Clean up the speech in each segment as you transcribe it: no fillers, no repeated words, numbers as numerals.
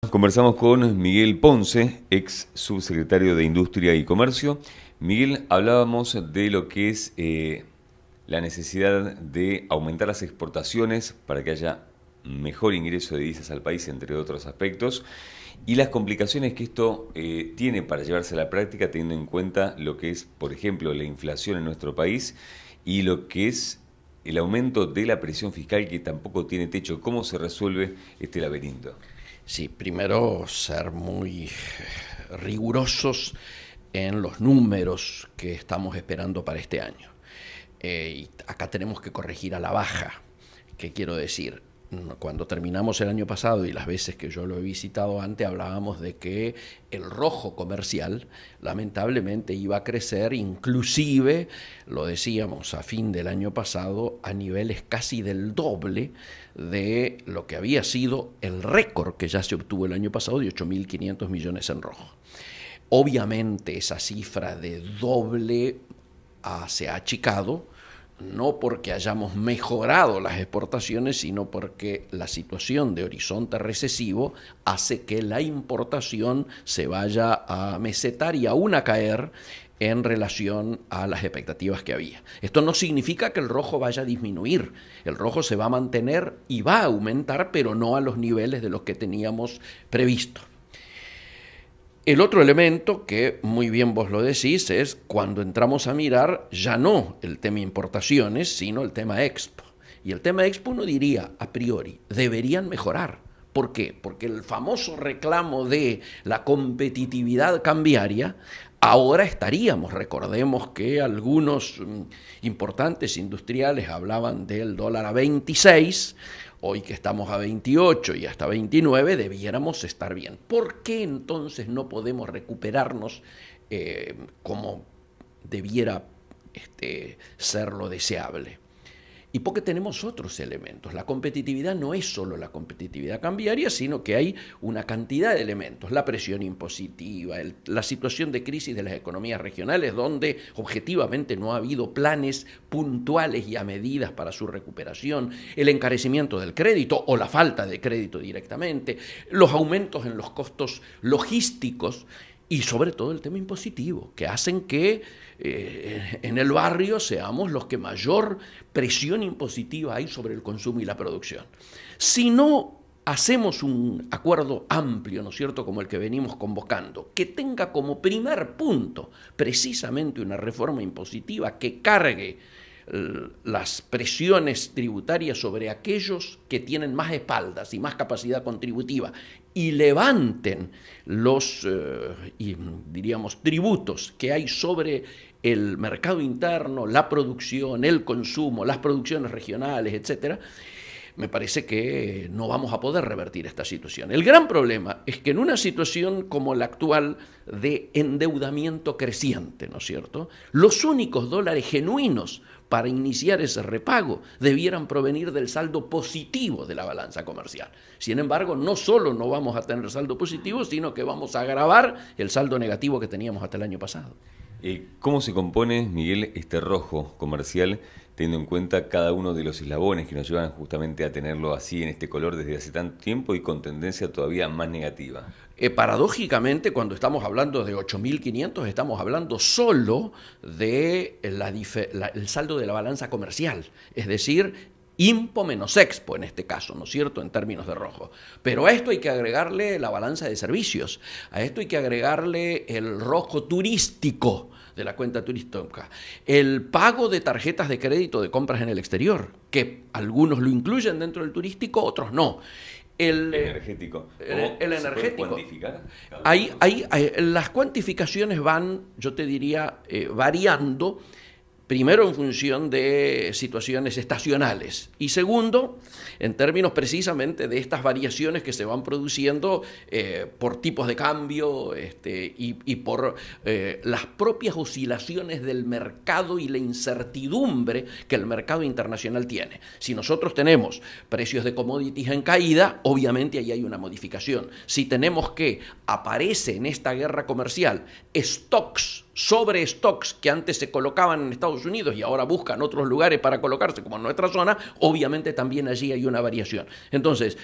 Conversamos con Miguel Ponce, ex subsecretario de Industria y Comercio. Miguel, hablábamos de lo que es la necesidad de aumentar las exportaciones para que haya mejor ingreso de divisas al país, entre otros aspectos, y las complicaciones que esto tiene para llevarse a la práctica, teniendo en cuenta lo que es, por ejemplo, la inflación en nuestro país y lo que es el aumento de la presión fiscal que tampoco tiene techo. ¿Cómo se resuelve este laberinto? Sí, primero ser muy rigurosos en los números que estamos esperando para este año. Y acá tenemos que corregir a la baja. ¿Qué quiero decir? Cuando terminamos el año pasado y las veces que yo lo he visitado antes, hablábamos de que el rojo comercial lamentablemente iba a crecer, inclusive, lo decíamos a fin del año pasado, a niveles casi del doble de lo que había sido el récord que ya se obtuvo el año pasado de 8.500 millones en rojo. Obviamente esa cifra de doble se ha achicado, no porque hayamos mejorado las exportaciones, sino porque la situación de horizonte recesivo hace que la importación se vaya a mesetar y aún a caer en relación a las expectativas que había. Esto no significa que el rojo vaya a disminuir, el rojo se va a mantener y va a aumentar, pero no a los niveles de los que teníamos previsto. El otro elemento, que muy bien vos lo decís, es cuando entramos a mirar ya no el tema importaciones, sino el tema Expo. Y el tema Expo uno diría, a priori, deberían mejorar. ¿Por qué? Porque el famoso reclamo de la competitividad cambiaria, ahora estaríamos, recordemos que algunos importantes industriales hablaban del dólar a 26, hoy que estamos a 28 y hasta 29, debiéramos estar bien. ¿Por qué entonces no podemos recuperarnos como debiera ser lo deseable? Y porque tenemos otros elementos. La competitividad no es solo la competitividad cambiaria, sino que hay una cantidad de elementos. La presión impositiva, la situación de crisis de las economías regionales, donde objetivamente no ha habido planes puntuales y a medidas para su recuperación, el encarecimiento del crédito o la falta de crédito directamente, los aumentos en los costos logísticos, y sobre todo el tema impositivo, que hacen que en el barrio seamos los que mayor presión impositiva hay sobre el consumo y la producción. Si no hacemos un acuerdo amplio, ¿no es cierto?, como el que venimos convocando, que tenga como primer punto precisamente una reforma impositiva que cargue las presiones tributarias sobre aquellos que tienen más espaldas y más capacidad contributiva y levanten los, diríamos, tributos que hay sobre el mercado interno, la producción, el consumo, las producciones regionales, etcétera, me parece que no vamos a poder revertir esta situación. El gran problema es que en una situación como la actual de endeudamiento creciente, ¿no es cierto?, los únicos dólares genuinos para iniciar ese repago debieran provenir del saldo positivo de la balanza comercial. Sin embargo, no solo no vamos a tener saldo positivo, sino que vamos a agravar el saldo negativo que teníamos hasta el año pasado. ¿Cómo se compone, Miguel, este rojo comercial, teniendo en cuenta cada uno de los eslabones que nos llevan justamente a tenerlo así en este color desde hace tanto tiempo y con tendencia todavía más negativa? Paradójicamente, cuando estamos hablando de 8.500, estamos hablando solo de el saldo de la balanza comercial, es decir, IMPO menos Expo en este caso, ¿no es cierto?, en términos de rojo. Pero a esto hay que agregarle la balanza de servicios, a esto hay que agregarle el rojo turístico de la cuenta turística, el pago de tarjetas de crédito de compras en el exterior, que algunos lo incluyen dentro del turístico, otros no. El energético. El energético. ¿Puede cuantificar? Las cuantificaciones van, yo te diría, variando. Primero, en función de situaciones estacionales y segundo, en términos precisamente de estas variaciones que se van produciendo por tipos de cambio y por las propias oscilaciones del mercado y la incertidumbre que el mercado internacional tiene. Si nosotros tenemos precios de commodities en caída, obviamente ahí hay una modificación. Si tenemos que aparece en esta guerra comercial stocks sobre stocks que antes se colocaban en Estados Unidos y ahora buscan otros lugares para colocarse, como en nuestra zona, obviamente también allí hay una variación. Entonces,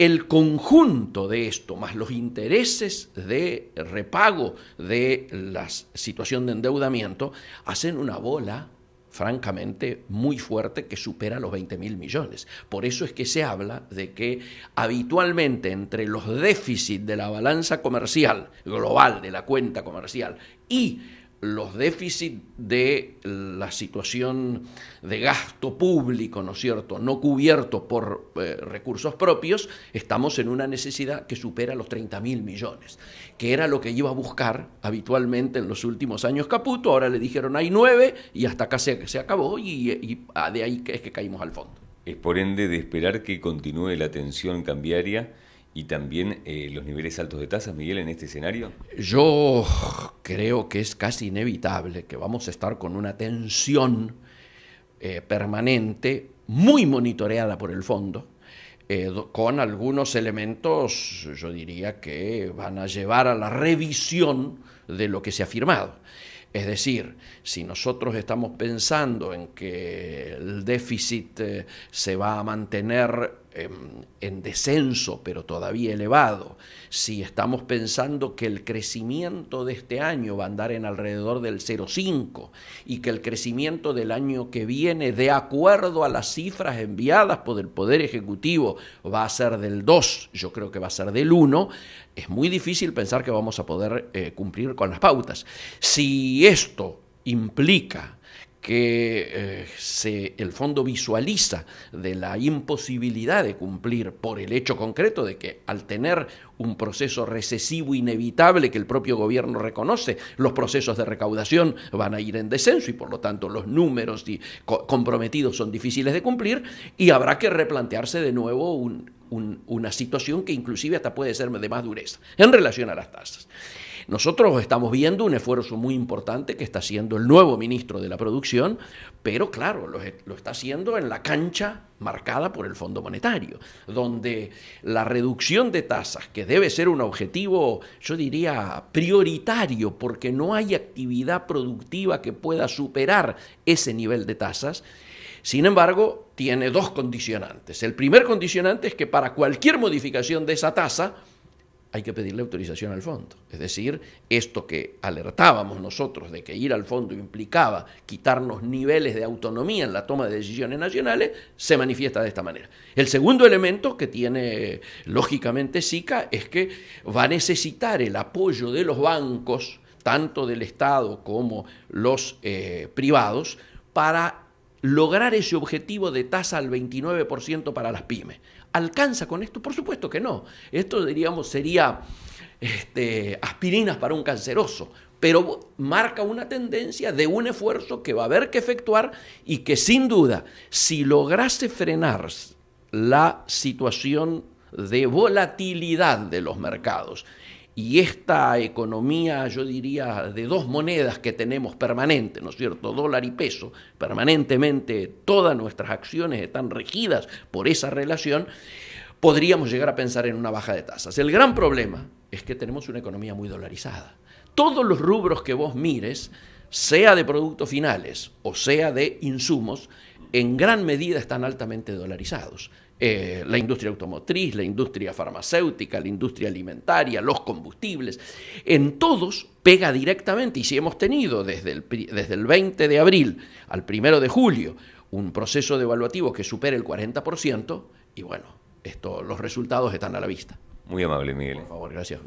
El conjunto de esto, más los intereses de repago de la situación de endeudamiento, hacen una bola francamente muy fuerte que supera los 20.000 millones. Por eso es que se habla de que habitualmente entre los déficits de la balanza comercial global, de la cuenta comercial, y los déficits de la situación de gasto público, ¿no es cierto?, no cubierto por recursos propios, estamos en una necesidad que supera los 30.000 millones, que era lo que iba a buscar habitualmente en los últimos años Caputo. Ahora le dijeron hay 9 y hasta acá se acabó y de ahí es que caímos al fondo. Es por ende de esperar que continúe la tensión cambiaria y también los niveles altos de tasas, Miguel, en este escenario. Yo creo que es casi inevitable que vamos a estar con una tensión permanente, muy monitoreada por el fondo, con algunos elementos, yo diría, que van a llevar a la revisión de lo que se ha firmado. Es decir, si nosotros estamos pensando en que el déficit se va a mantener en descenso, pero todavía elevado, si estamos pensando que el crecimiento de este año va a andar en alrededor del 0,5 y que el crecimiento del año que viene, de acuerdo a las cifras enviadas por el Poder Ejecutivo, va a ser del 2, yo creo que va a ser del 1, es muy difícil pensar que vamos a poder cumplir con las pautas. Si esto implica que el fondo visualiza de la imposibilidad de cumplir por el hecho concreto de que al tener un proceso recesivo inevitable que el propio gobierno reconoce, los procesos de recaudación van a ir en descenso y por lo tanto los números comprometidos son difíciles de cumplir y habrá que replantearse de nuevo una situación que inclusive hasta puede ser de más dureza en relación a las tasas. Nosotros estamos viendo un esfuerzo muy importante que está haciendo el nuevo ministro de la Producción, pero claro, lo está haciendo en la cancha marcada por el Fondo Monetario, donde la reducción de tasas, que debe ser un objetivo, yo diría, prioritario, porque no hay actividad productiva que pueda superar ese nivel de tasas, sin embargo, tiene dos condicionantes. El primer condicionante es que para cualquier modificación de esa tasa, hay que pedirle autorización al fondo. Es decir, esto que alertábamos nosotros de que ir al fondo implicaba quitarnos niveles de autonomía en la toma de decisiones nacionales, se manifiesta de esta manera. El segundo elemento que tiene lógicamente SICA es que va a necesitar el apoyo de los bancos, tanto del Estado como los privados, para lograr ese objetivo de tasa al 29% para las pymes. ¿Alcanza con esto? Por supuesto que no. Esto, diríamos, sería aspirinas para un canceroso, pero marca una tendencia de un esfuerzo que va a haber que efectuar y que sin duda, si lograse frenar la situación de volatilidad de los mercados y esta economía, yo diría, de dos monedas que tenemos permanente, ¿no es cierto?, dólar y peso, permanentemente todas nuestras acciones están regidas por esa relación, podríamos llegar a pensar en una baja de tasas. El gran problema es que tenemos una economía muy dolarizada. Todos los rubros que vos mires, sea de productos finales o sea de insumos, en gran medida están altamente dolarizados. La industria automotriz, la industria farmacéutica, la industria alimentaria, los combustibles, en todos pega directamente, y si hemos tenido desde el 20 de abril al 1 de julio un proceso devaluativo que supera el 40%, y bueno, los resultados están a la vista. Muy amable, Miguel. Por favor, gracias.